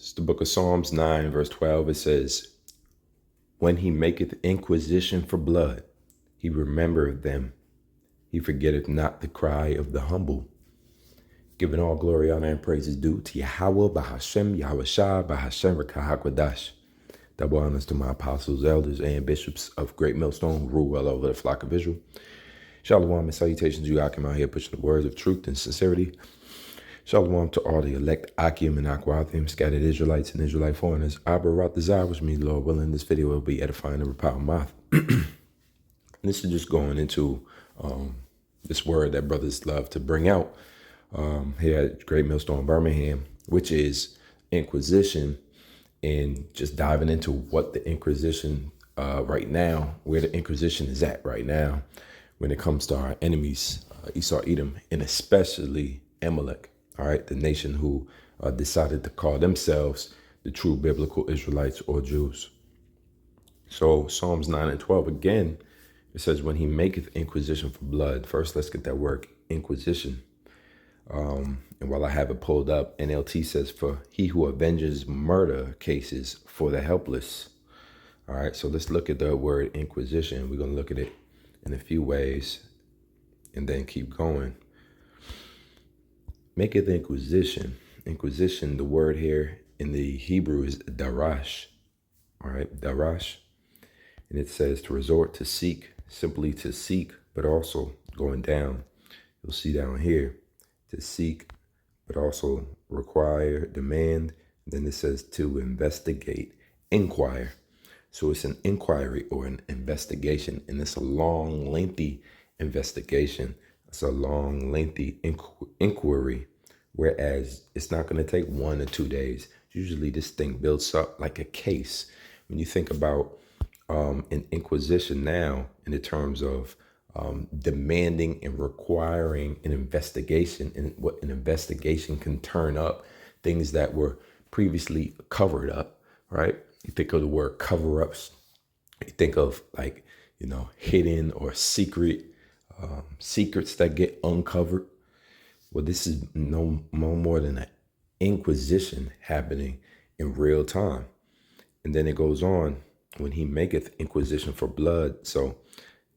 It's the book of Psalms 9, verse 12. It says, when he maketh inquisition for blood, he remembereth them. He forgetteth not the cry of the humble. Giving all glory, honor, and praises due to Yahweh, Bahashem, Yahweh Shah, Bahashem, Rakahakwadash. Double honors to my apostles, elders, and bishops of Great Millstone who rule well over the flock of Israel. Shalom and salutations to you. I come out here pushing the words of truth and sincerity. Shalom to all the elect Akim and Akwathim, scattered Israelites and Israelite foreigners. Abarat Desire, which means Lord willing, this video will be edifying and repowering mouth. This is just going into this word that brothers love to bring out here at Great Millstone, Birmingham, which is Inquisition, and just diving into what the Inquisition right now, where the Inquisition is at right now when it comes to our enemies, Esau, Edom, and especially Amalek. All right, the nation who decided to call themselves the true biblical Israelites or Jews. So Psalms 9 and 12, again, it says, when he maketh inquisition for blood. First, let's get that word inquisition. And while I have it pulled up, NLT says, for he who avenges murder cases for the helpless. All right, so let's look at the word inquisition. We're going to look at it in a few ways and then keep going. Maketh inquisition. Inquisition, the word here in the Hebrew is darash. All right, darash. And it says to resort, to seek, simply to seek, but also going down. You'll see down here, to seek, but also require, demand. Then it says to investigate, inquire. So it's an inquiry or an investigation, and it's a long, lengthy investigation. It's a long, lengthy inquiry, whereas it's not going to take 1 or 2 days. Usually this thing builds up like a case. When you think about an inquisition now in the terms of demanding and requiring an investigation, and what an investigation can turn up, things that were previously covered up, right? You think of the word cover-ups. You think of hidden or secret secrets that get uncovered. Well, this is no more than an inquisition happening in real time. And then it goes on, when he maketh inquisition for blood. So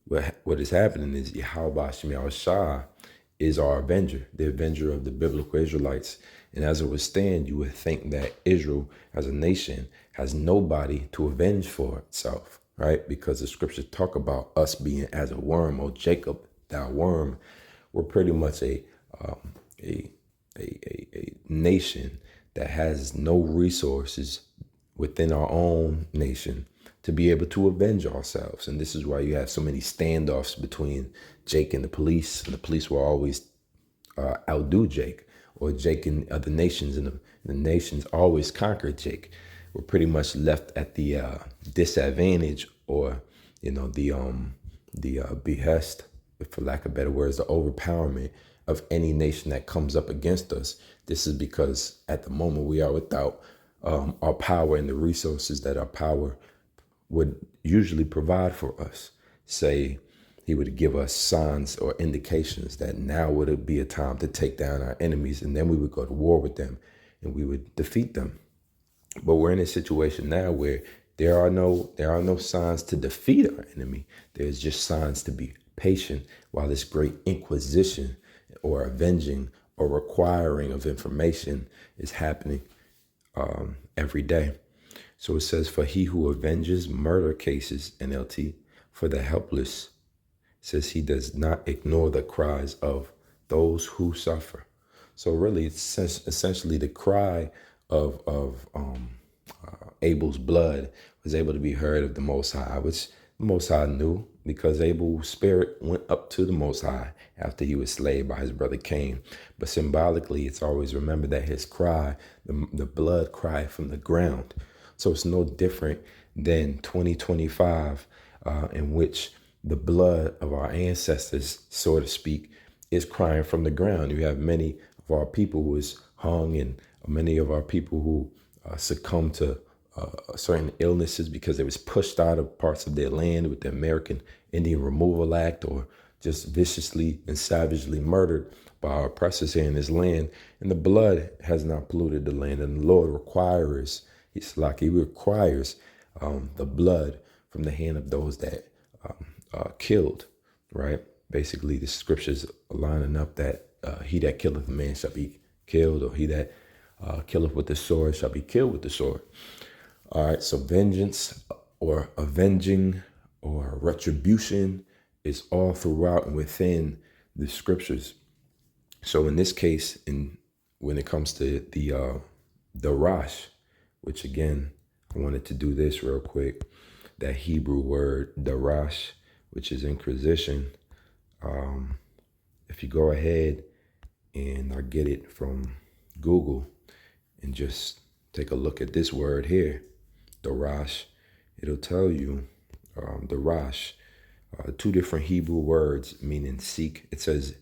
what is happening is Yahweh Shem Shah is our avenger, the avenger of the biblical Israelites. And as it would stand, you would think that Israel as a nation has nobody to avenge for itself, right? Because the scriptures talk about us being as a worm, O Jacob, thou worm. We're pretty much a nation that has no resources within our own nation to be able to avenge ourselves. And this is why you have so many standoffs between Jake and the police. And the police will always outdo Jake, or Jake and other nations, and the nations always conquer Jake. We're pretty much left at the disadvantage, or the behest, for lack of better words, the overpowerment of any nation that comes up against us. This is because at the moment we are without our power and the resources that our power would usually provide for us. Say he would give us signs or indications that now would be a time to take down our enemies, and then we would go to war with them and we would defeat them. But we're in a situation now where there are no signs to defeat our enemy. There's just signs to be patient while this great inquisition or avenging or requiring of information is happening every day. So it says, for he who avenges murder cases, NLT, for the helpless, says he does not ignore the cries of those who suffer. So really, it's essentially the cry of Abel's blood was able to be heard of the Most High, which the Most High knew, because Abel's spirit went up to the Most High after he was slain by his brother Cain. But symbolically, it's always remembered that his cry, the blood cry from the ground. So it's no different than 2025, in which the blood of our ancestors, so to speak, is crying from the ground. You have many of our people who was hung, and many of our people who succumbed to certain illnesses because they was pushed out of parts of their land with the American Indian Removal Act, or just viciously and savagely murdered by our oppressors here in this land, and the blood has not polluted the land. And the Lord requires, he requires the blood from the hand of those that killed, right? Basically, the scriptures are lining up that he that killeth a man shall be killed, or he that killeth with the sword shall be killed with the sword. All right, so vengeance or avenging or retribution is all throughout and within the scriptures. So in this case, when it comes to the Darash, which again, I wanted to do this real quick, that Hebrew word Darash, which is inquisition. If you go ahead and I get it from Google and just take a look at this word here, Darash, it'll tell you Darash, two different Hebrew words meaning seek. It says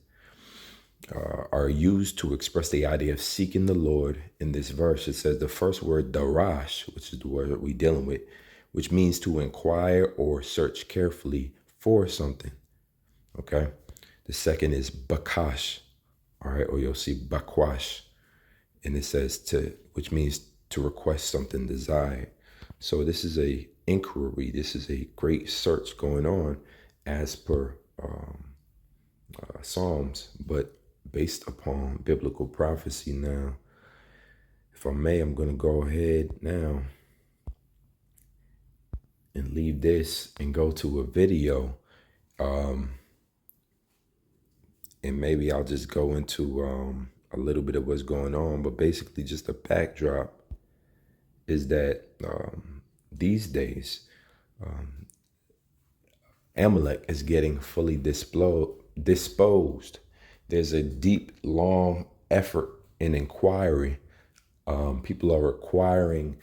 are used to express the idea of seeking the Lord. In this verse, it says the first word Darash, which is the word that we're dealing with, which means to inquire or search carefully for something. Okay. The second is Bakash. All right. Or you'll see Bakwash. And it says which means to request something desired. So this is a inquiry. This is a great search going on as per Psalms, but based upon biblical prophecy. Now, if I may, I'm going to go ahead now and leave this and go to a video. And maybe I'll just go into a little bit of what's going on. But basically, just a backdrop is that these days, Amalek is getting fully disposed. There's a deep, long effort and inquiry. People are acquiring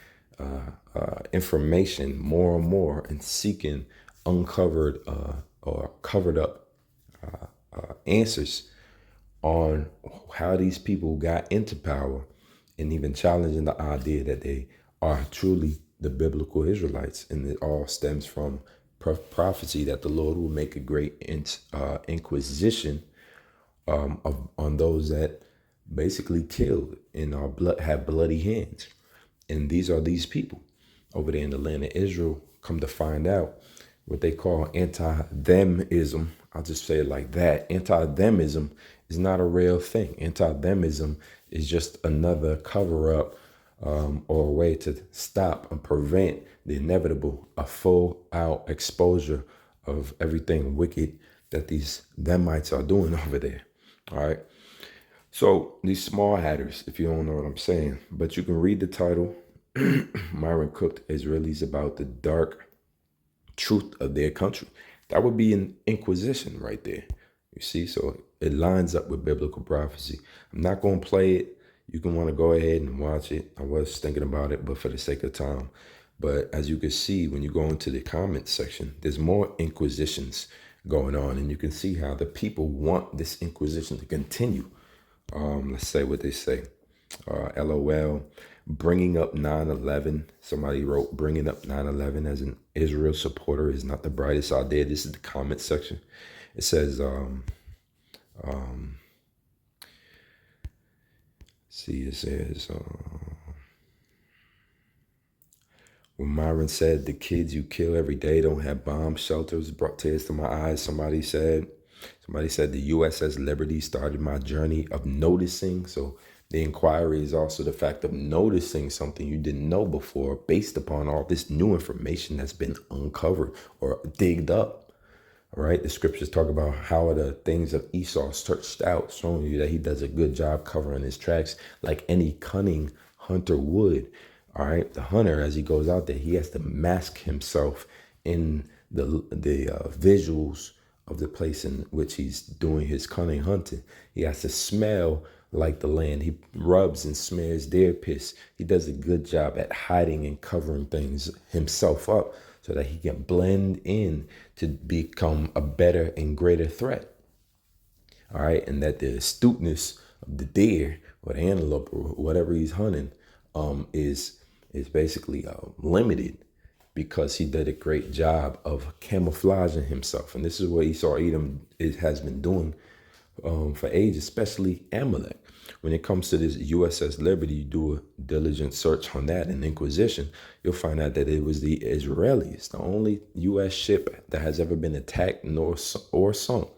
information more and more and seeking uncovered or covered up answers on how these people got into power, and even challenging the idea that they are truly the biblical Israelites. And it all stems from prophecy that the Lord will make a great inquisition on those that basically killed and have bloody hands. And these are these people over there in the land of Israel. Come to find out, what they call anti-themism, I'll just say it like that. Anti-themism is not a real thing. Anti-themism is just another cover-up or a way to stop and prevent the inevitable, a full-out exposure of everything wicked that these Themites are doing over there. All right. So these small hatters, if you don't know what I'm saying, but you can read the title, Myron Cooked Israelis About the Dark Truth of Their Country. That would be an inquisition right there. You see, so it lines up with biblical prophecy. I'm not going to play it. You can want to go ahead and watch it. I was thinking about it, but for the sake of time. But as you can see, when you go into the comments section, there's more inquisitions going on, and you can see how the people want this inquisition to continue. Let's say what they say. LOL. Bringing up 9/11. Somebody wrote, bringing up 9/11 as an Israel supporter is not the brightest idea. This is the comment section. It says, it says, when Myron said the kids you kill every day don't have bomb shelters, brought tears to my eyes. Somebody said the USS Liberty started my journey of noticing. So the inquiry is also the fact of noticing something you didn't know before based upon all this new information that's been uncovered or digged up. All right. The scriptures talk about how the things of Esau searched out, showing you that he does a good job covering his tracks like any cunning hunter would. All right. The hunter, as he goes out there, he has to mask himself in the visuals of the place in which he's doing his cunning hunting. He has to smell like the land. He rubs and smears deer piss. He does a good job at hiding and covering things himself up so that he can blend in to become a better and greater threat. All right. And that the astuteness of the deer or the antelope or whatever he's hunting is basically limited, because he did a great job of camouflaging himself. And this is what Esau Edom has been doing for age, especially Amalek. When it comes to this USS Liberty, you do a diligent search on that in Inquisition, you'll find out that it was the Israelis. The only U.S. ship that has ever been attacked or sunk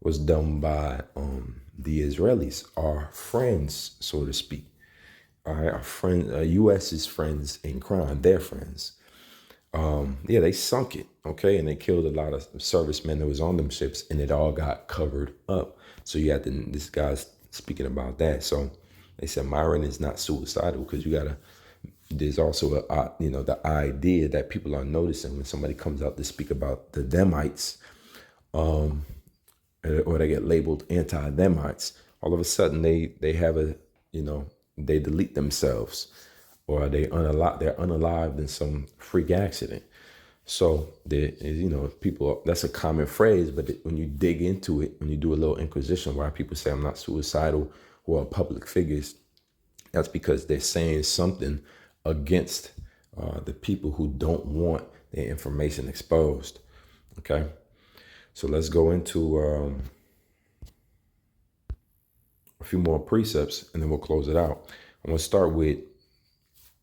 was done by the Israelis, our friends, so to speak. All right, our friends, U.S.'s friends in crime, their friends. Yeah, they sunk it, okay, and they killed a lot of servicemen that was on them ships, and it all got covered up. So you had this guy's speaking about that. So they said Myron is not suicidal because you gotta. There's also the idea that people are noticing when somebody comes out to speak about the Demites, or they get labeled anti-Demites. All of a sudden they have they delete themselves, or they're unalived in some freak accident. So people, that's a common phrase, but when you dig into it, when you do a little inquisition, why people say I'm not suicidal who are public figures, that's because they're saying something against the people who don't want their information exposed. Okay, so let's go into a few more precepts, and then we'll close it out. I'm gonna start with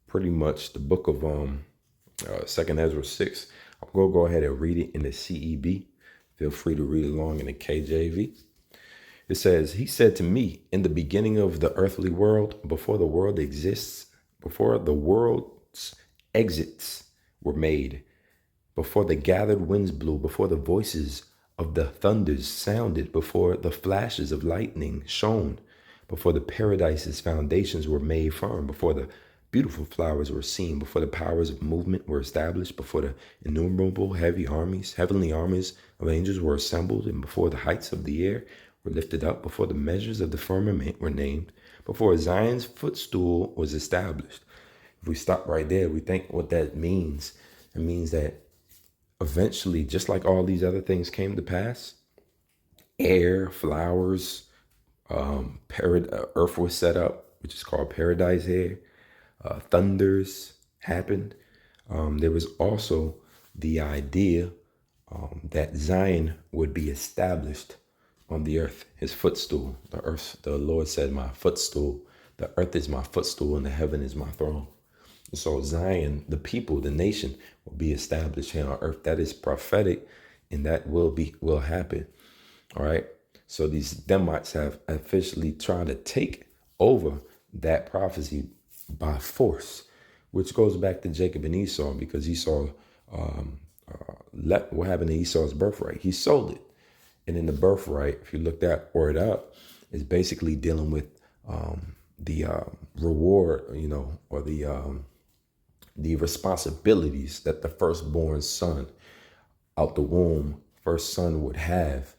pretty much the book of Second Ezra 6. I'm gonna go ahead and read it in the CEB. Feel free to read along in the KJV. It says, "He said to me, in the beginning of the earthly world, before the world exists, before the world's exits were made, before the gathered winds blew, before the voices of the thunders sounded, before the flashes of lightning shone, before the paradise's foundations were made firm, before the beautiful flowers were seen, before the powers of movement were established, before the innumerable heavenly armies of angels were assembled, and before the heights of the air were lifted up, before the measures of the firmament were named, before Zion's footstool was established." If we stop right there, we think what that means. It means that eventually, just like all these other things came to pass, air, flowers, earth was set up, which is called paradise here. Thunders happened. There was also the idea that Zion would be established on the earth, his footstool. The Lord said, "My footstool, the earth is my footstool, and the heaven is my throne." So Zion, the people, the nation, will be established here on earth. That is prophetic, and that will happen. All right. So these Demites have officially tried to take over that prophecy by force, which goes back to Jacob and Esau, because Esau, what happened to Esau's birthright? He sold it. And in the birthright, if you look that word up, is basically dealing with the reward, or the responsibilities that the firstborn son out the womb, first son would have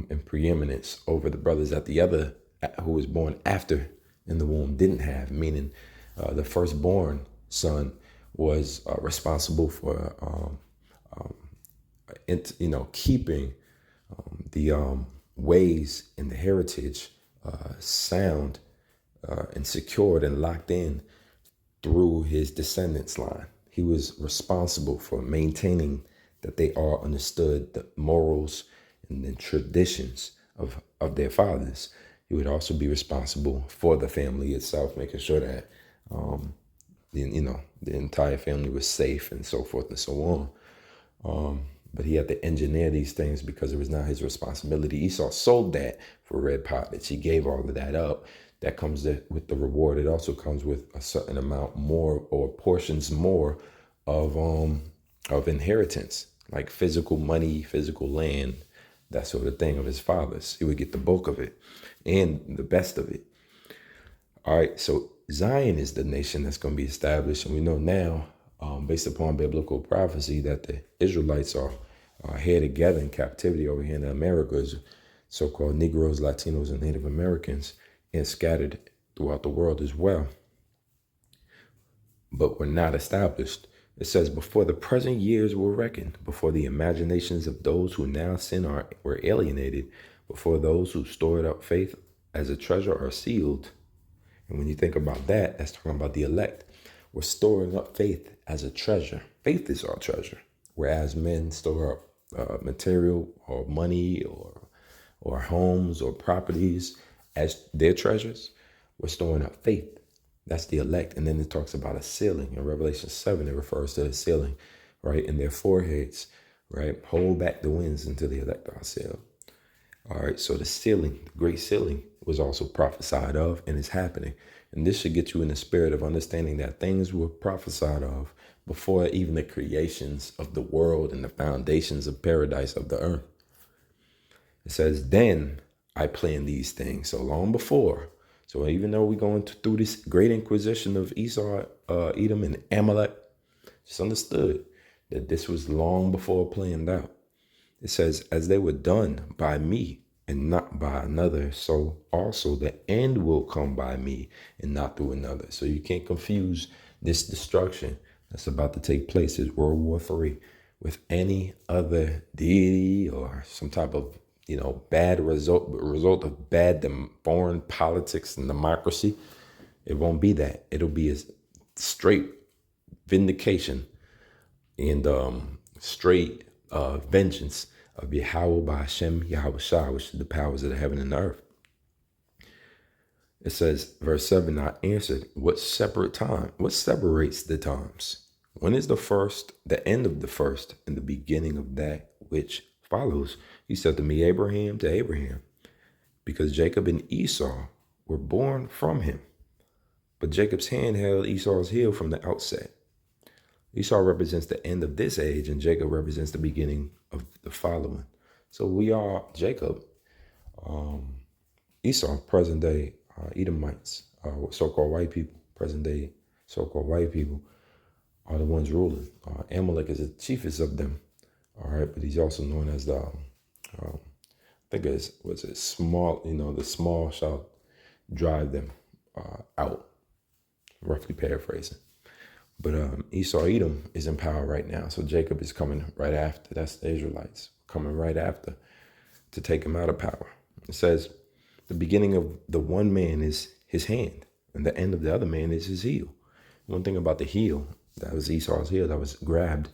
in preeminence over the brothers that the other who was born after in the womb didn't have, meaning the firstborn son was responsible for keeping the ways and the heritage sound and secured and locked in through his descendants line. He was responsible for maintaining that they all understood the morals and the traditions of their fathers. He would also be responsible for the family itself, making sure that the entire family was safe and so forth and so on. But he had to engineer these things because it was not his responsibility. Esau sold that for red pottage. He gave all of that up. That comes with the reward. It also comes with a certain amount more, or portions more of inheritance, like physical money, physical land, that sort of thing of his fathers. He would get the bulk of it and the best of it. All right, so Zion is the nation that's going to be established. And we know now, based upon biblical prophecy, that the Israelites are here together in captivity over here in the Americas, so-called Negroes, Latinos, and Native Americans, and scattered throughout the world as well. But were not established. It says, "Before the present years were reckoned, before the imaginations of those who now sin were alienated, before those who stored up faith as a treasure are sealed." And when you think about that, that's talking about the elect. We're storing up faith as a treasure. Faith is our treasure. Whereas men store up material or money or or homes or properties as their treasures. We're storing up faith. That's the elect. And then it talks about a sealing. In Revelation 7, it refers to the sealing, right, in their foreheads, right? Hold back the winds until the elect are sealed. All right, so the sealing, the great sealing, was also prophesied of and is happening. And this should get you in the spirit of understanding that things were prophesied of before even the creations of the world and the foundations of paradise of the earth. It says, then I planned these things. So long before. So even though we're going through this great inquisition of Esau, Edom, and Amalek, just understood that this was long before planned out. It says, as they were done by me and not by another, so also the end will come by me and not through another. So you can't confuse this destruction that's about to take place as World War III with any other deity or some type of, bad result of bad foreign politics and democracy. It won't be that. It'll be a straight vindication and straight vengeance of Yahweh by Hashem, Yahweh Shah, which is the powers of the heaven and the earth. It says, verse 7, I answered, what separates the times? When is the first, the end of the first, and the beginning of that which follows? He said to me, Abraham to Abraham, because Jacob and Esau were born from him. But Jacob's hand held Esau's heel from the outset. Esau represents the end of this age, and Jacob represents the beginning of the following. So we are Jacob, Esau, present day Edomites, so-called white people, present day so-called white people are the ones ruling. Amalek is the chiefest of them, all right, but he's also known as the, I think small, the small shall drive them out, roughly paraphrasing. But Esau, Edom is in power right now. So Jacob is coming right after. That's the Israelites coming right after to take him out of power. It says the beginning of the one man is his hand, and the end of the other man is his heel. One thing about the heel, that was Esau's heel that was grabbed.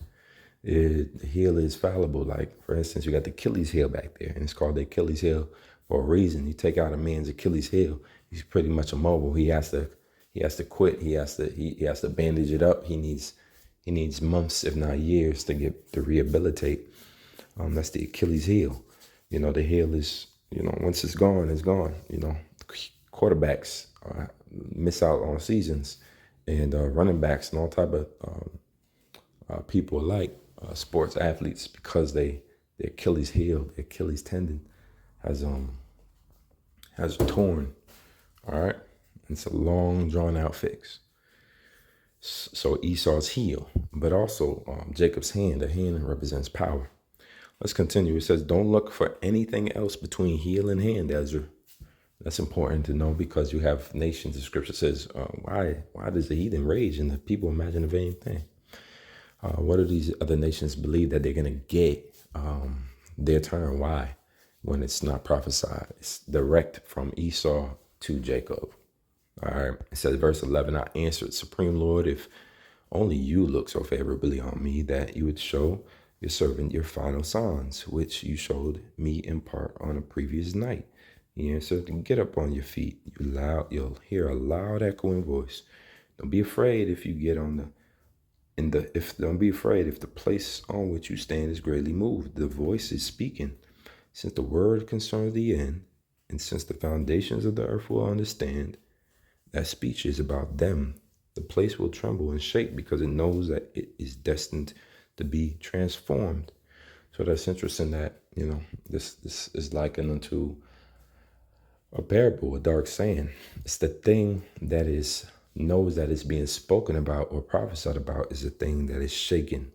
The heel is fallible. Like, for instance, you got the Achilles heel back there, and it's called the Achilles heel for a reason. You take out a man's Achilles heel, he's pretty much immobile. He has to quit. He has to bandage it up. He needs months, if not years, to rehabilitate. That's the Achilles heel. The heel is, once it's gone, it's gone. Quarterbacks miss out on seasons, and running backs and all type of people alike, sports athletes, because their Achilles heel, their Achilles tendon has torn. All right. It's a long, drawn-out fix. So Esau's heel, but also Jacob's hand. The hand represents power. Let's continue. It says, don't look for anything else between heel and hand, Ezra. That's important to know, because you have nations. The scripture says, why does the heathen rage and the people imagine a vain thing? What do these other nations believe that they're going to get their turn? Why? When it's not prophesied. It's direct from Esau to Jacob. All right, it says, verse 11, I answered, Supreme Lord, if only you look so favorably on me that you would show your servant your final signs, which you showed me in part on a previous night. He answered, get up on your feet, you'll hear a loud echoing voice. Don't be afraid if you get don't be afraid if the place on which you stand is greatly moved. The voice is speaking. Since the word concerns the end, and since the foundations of the earth will understand, that speech is about them. The place will tremble and shake because it knows that it is destined to be transformed. So that's interesting that, this is likened unto a parable, a dark saying. It's the thing that knows that it's being spoken about or prophesied about is the thing that is shaken.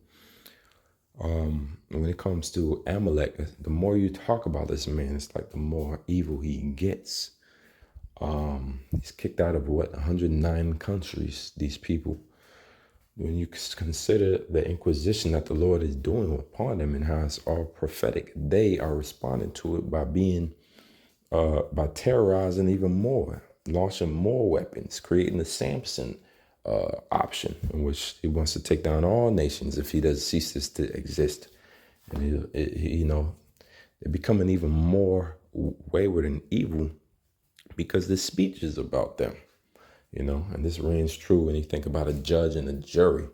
When it comes to Amalek, the more you talk about this man, it's like the more evil he gets. He's kicked out of 109 countries, these people. When you consider the inquisition that the Lord is doing upon them and how it's all prophetic, they are responding to it by terrorizing even more, launching more weapons, creating the Samson option, in which he wants to take down all nations if he does ceases to exist. And they're becoming even more wayward and evil because the speech is about them, and this rings true when you think about a judge and a jury.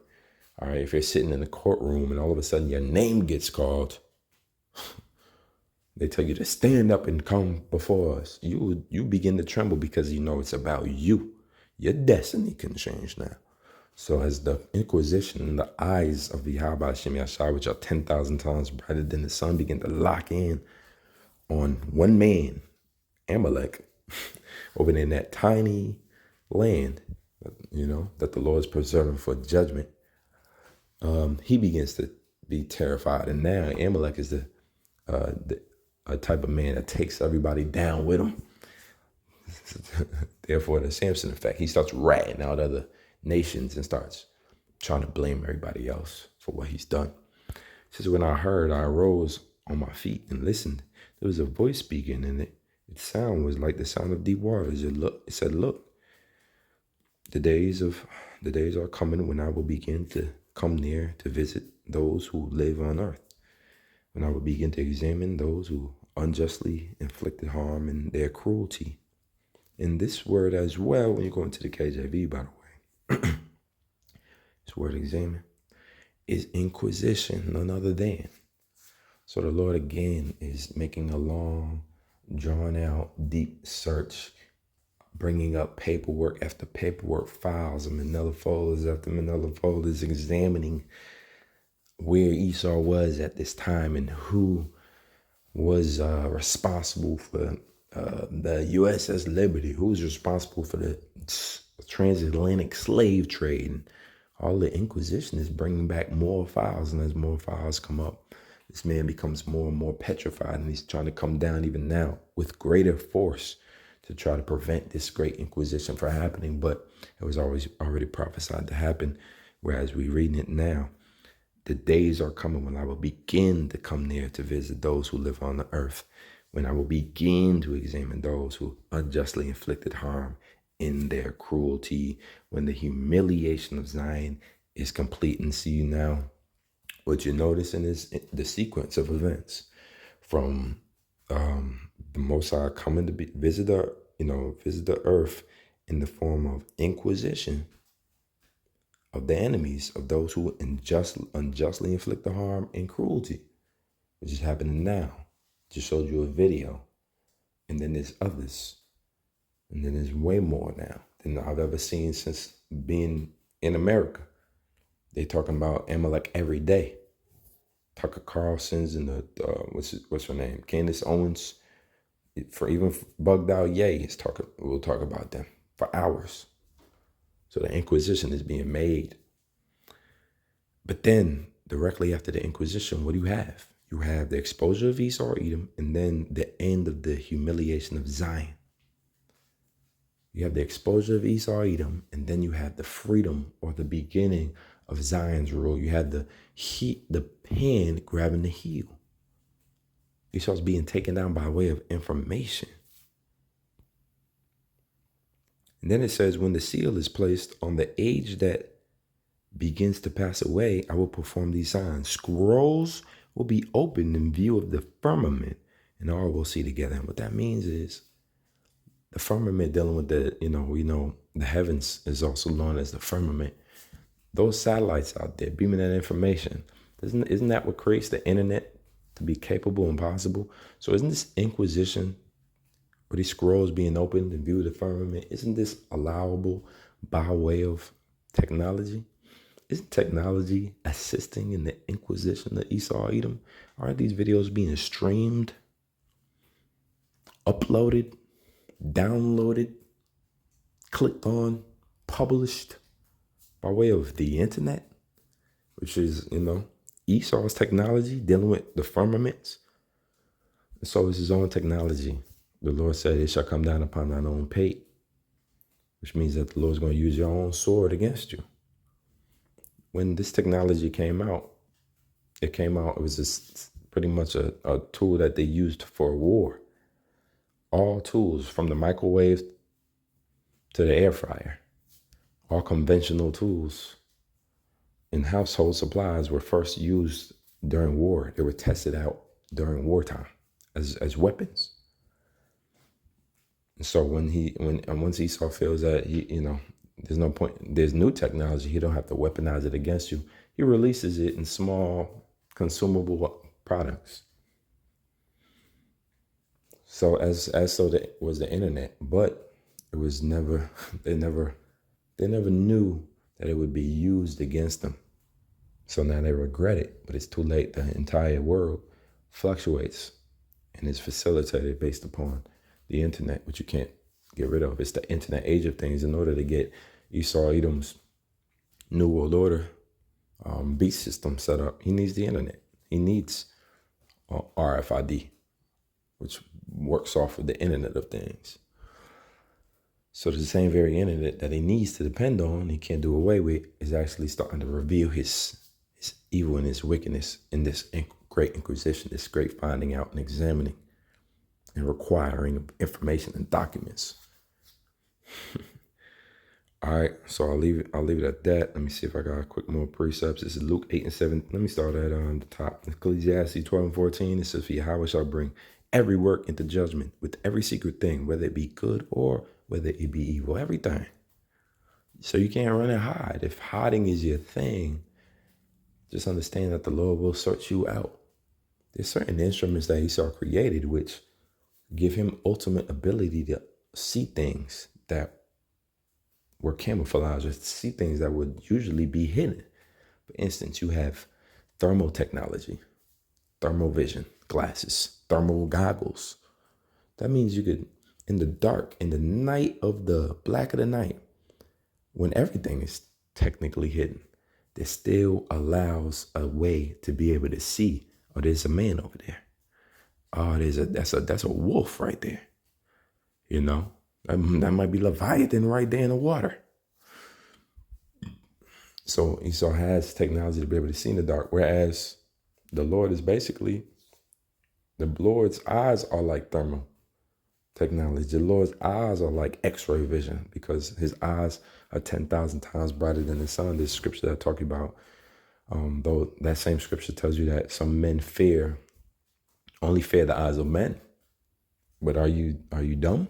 All right, if you're sitting in a courtroom and all of a sudden your name gets called, they tell you to stand up and come before us. You begin to tremble because you know it's about you. Your destiny can change now. So as the Inquisition in the eyes of the Yahweh Shem Yashai, which are 10,000 times brighter than the sun, begin to lock in on one man, Amalek, over in that tiny land, that the Lord is preserving for judgment, he begins to be terrified. And now Amalek is a type of man that takes everybody down with him. Therefore, the Samson effect, he starts ratting out other nations and starts trying to blame everybody else for what he's done. It says, when I heard, I arose on my feet and listened. There was a voice speaking, and its sound was like the sound of deep waters. It said, look, the days are coming when I will begin to come near to visit those who live on earth, when I will begin to examine those who unjustly inflicted harm and their cruelty. And this word as well, when you go into the KJV, by the way, this word examine is inquisition, none other than. So the Lord again is making a long, drawn out, deep search, bringing up paperwork after paperwork, files and manila folders after manila folders, examining where Esau was at this time and who was responsible for the USS Liberty, who's responsible for the transatlantic slave trade. And all the Inquisition is bringing back more files, and as more files come up, this man becomes more and more petrified, and he's trying to come down even now with greater force to try to prevent this great Inquisition from happening. But it was always already prophesied to happen, whereas we're reading it now. The days are coming when I will begin to come near to visit those who live on the earth, when I will begin to examine those who unjustly inflicted harm in their cruelty, when the humiliation of Zion is complete. And see now, what you're noticing is the sequence of events from the Most High coming to visit the earth in the form of inquisition of the enemies, of those who unjustly inflict the harm and cruelty, which is happening now. Just showed you a video. And then there's others. And then there's way more now than I've ever seen since being in America. They talking about Amalek every day. Tucker Carlson's and the what's her name? Candace Owens. For even Bugged Out Ye we'll talk about them for hours. So the Inquisition is being made. But then directly after the Inquisition, what do you have? You have the exposure of Esau, Edom, and then the end of the humiliation of Zion. You have the exposure of Esau, Edom, and then you have the freedom or the beginning of Zion's rule. You had the pen grabbing the heel. Esau's being taken down by way of information. And then it says, when the seal is placed on the age that begins to pass away, I will perform these signs. Scrolls will be opened in view of the firmament, and all will see together. And what that means is the firmament, dealing with the heavens is also known as the firmament. Those satellites out there beaming that information, isn't that what creates the internet to be capable and possible? So isn't this Inquisition, or these scrolls being opened in view of the firmament, isn't this allowable by way of technology? Isn't technology assisting in the Inquisition of Esau, Edom? Aren't these videos being streamed, uploaded, downloaded, clicked on, published by way of the internet, which is, Esau's technology dealing with the firmaments? So is his own technology. The Lord said, it shall come down upon thine own pate, which means that the Lord's going to use your own sword against you. When this technology came out, it was just pretty much a tool that they used for war. All tools, from the microwave to the air fryer, all conventional tools and household supplies were first used during war. They were tested out during wartime as weapons. So once Esau feels that there's no point, there's new technology, he don't have to weaponize it against you. He releases it in small consumable products. So as so that was the internet, but it was never they never knew that it would be used against them. So now they regret it, but it's too late. The entire world fluctuates and is facilitated based upon the internet, which you can't get rid of. It's the internet age of things. In order to get Esau Edom's New World Order beast system set up, he needs the internet. He needs RFID, which works off of the Internet of Things. So the same very internet that he needs to depend on, he can't do away with, is actually starting to reveal his evil and his wickedness in this great inquisition, this great finding out and examining and requiring information and documents. All right, so I'll leave it at that. Let me see if I got a quick more precepts. This is Luke 8 and 7. Let me start at the top. Ecclesiastes 12 and 14. It says, for Yahweh shall bring every work into judgment with every secret thing, whether it be good or whether it be evil, everything. So you can't run and hide. If hiding is your thing, just understand that the Lord will search you out. There's certain instruments that Esau created which give him ultimate ability to see things that were camouflaged, or see things that would usually be hidden. For instance, you have thermal technology, thermal vision glasses, thermal goggles. That means you could, in the dark, in the night of the black of the night, when everything is technically hidden, this still allows a way to be able to see, oh, there's a man over there. Oh, that's a wolf right there. That might be Leviathan right there in the water. So Esau has technology to be able to see in the dark, whereas the Lord is basically, the Lord's eyes are like thermal technology. The Lord's eyes are like X-ray vision because his eyes are 10,000 times brighter than the sun. There's scripture that I talk about, though that same scripture tells you that some men only fear the eyes of men. But are you dumb?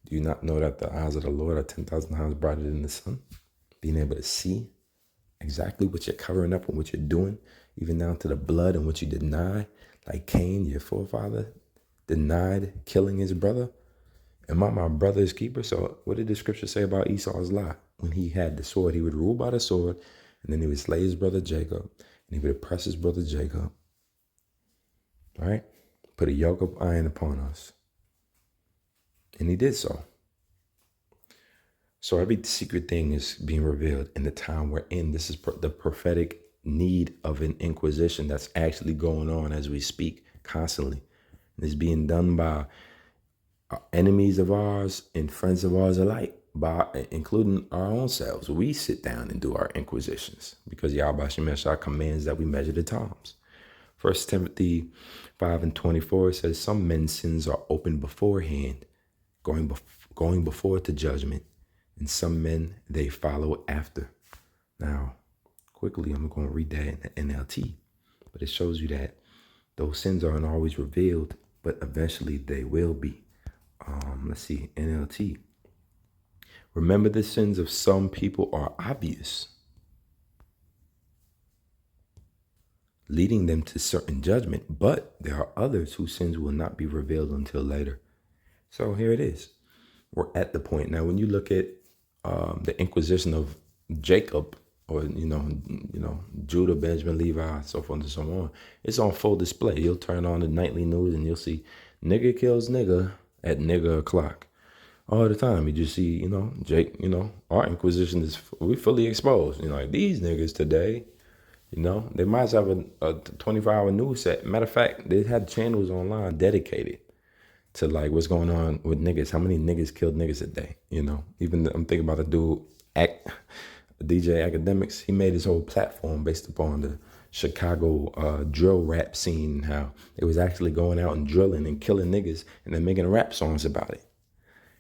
Do you not know that the eyes of the Lord are 10,000 times brighter than the sun? Being able to see exactly what you're covering up and what you're doing, even down to the blood and what you deny, like Cain, your forefather, denied killing his brother. Am I my brother's keeper? So what did the scripture say about Esau's lie? When he had the sword, he would rule by the sword, and then he would slay his brother Jacob, and he would oppress his brother Jacob. All right? Put a yoke of iron upon us. And he did so. So every secret thing is being revealed in the time we're in. This is the prophetic need of an inquisition that's actually going on as we speak constantly. And it's being done by enemies of ours and friends of ours alike, including our own selves. We sit down and do our inquisitions because Yahweh Shemeshah commands that we measure the times. 1 Timothy 5 and 24 says, some men's sins are open beforehand, going before to judgment, and some men they follow after. Now, quickly, I'm going to read that in the NLT, but it shows you that those sins aren't always revealed, but eventually they will be. Let's see, NLT. Remember, the sins of some people are obvious, leading them to certain judgment, but there are others whose sins will not be revealed until later. So here it is. We're at the point now when you look at the inquisition of Jacob, or Judah, Benjamin, Levi, so forth and so on. It's on full display. You'll turn on the nightly news and you'll see nigga kills nigga at nigga o'clock all the time. You just see, Jake, our inquisition is we fully exposed. Like these niggas today, they might as well have a 24-hour news set. Matter of fact, they had channels online dedicated to like what's going on with niggas. How many niggas killed niggas a day? Even I'm thinking about the dude, DJ Academics. He made his whole platform based upon the Chicago drill rap scene, how it was actually going out and drilling and killing niggas and then making rap songs about it.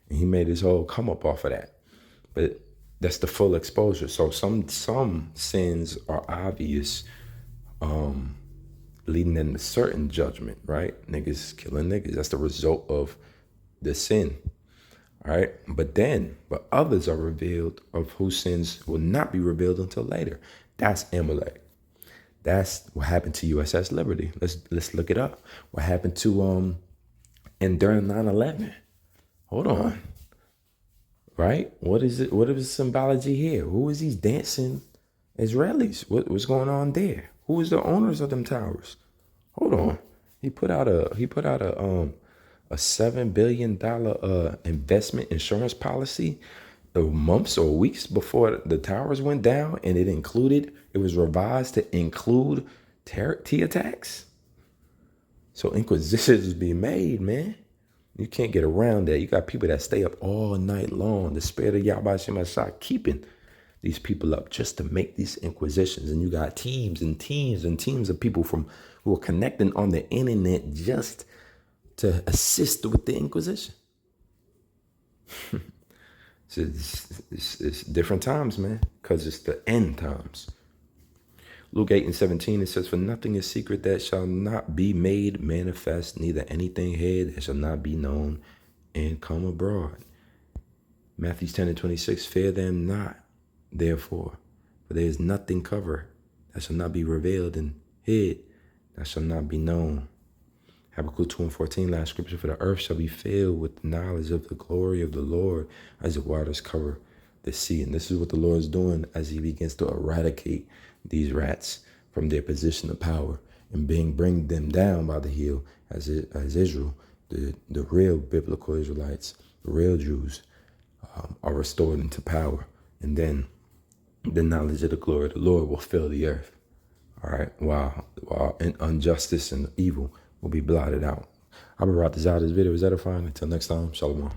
And he made his whole come up off of that. But that's the full exposure. So some sins are obvious, leading them to certain judgment, right? Niggas killing niggas. That's the result of the sin. All right. But others are revealed of whose sins will not be revealed until later. That's Amalek. That's what happened to USS Liberty. Let's look it up. What happened to and during 9/11? Hold on. Right? What is it? What is the symbology here? Who is these dancing Israelis? What's going on there? Who is the owners of them towers? Hold on. He put out a $7 billion investment insurance policy months or weeks before the towers went down, and it was revised to include T attacks. So inquisitions is being made, man. You can't get around that. You got people that stay up all night long. The spirit of Yahweh Shemashah keeping these people up just to make these inquisitions. And you got teams and teams and teams of people who are connecting on the internet just to assist with the inquisition. It's different times, man, because it's the end times. Luke 8:17, it says, "For nothing is secret that shall not be made manifest, neither anything hid that shall not be known and come abroad." Matthew 10:26, "Fear them not, therefore, for there is nothing covered that shall not be revealed, and hid that shall not be known." Habakkuk 2:14, last scripture, "For the earth shall be filled with the knowledge of the glory of the Lord as the waters cover the sea." And this is what the Lord is doing as he begins to eradicate these rats from their position of power and bring them down by the heel as Israel, the real biblical Israelites, the real Jews, are restored into power. And then the knowledge of the glory of the Lord will fill the earth. All right, while injustice and evil will be blotted out. I'll be right this out. This video is edifying. Until next time, shalom.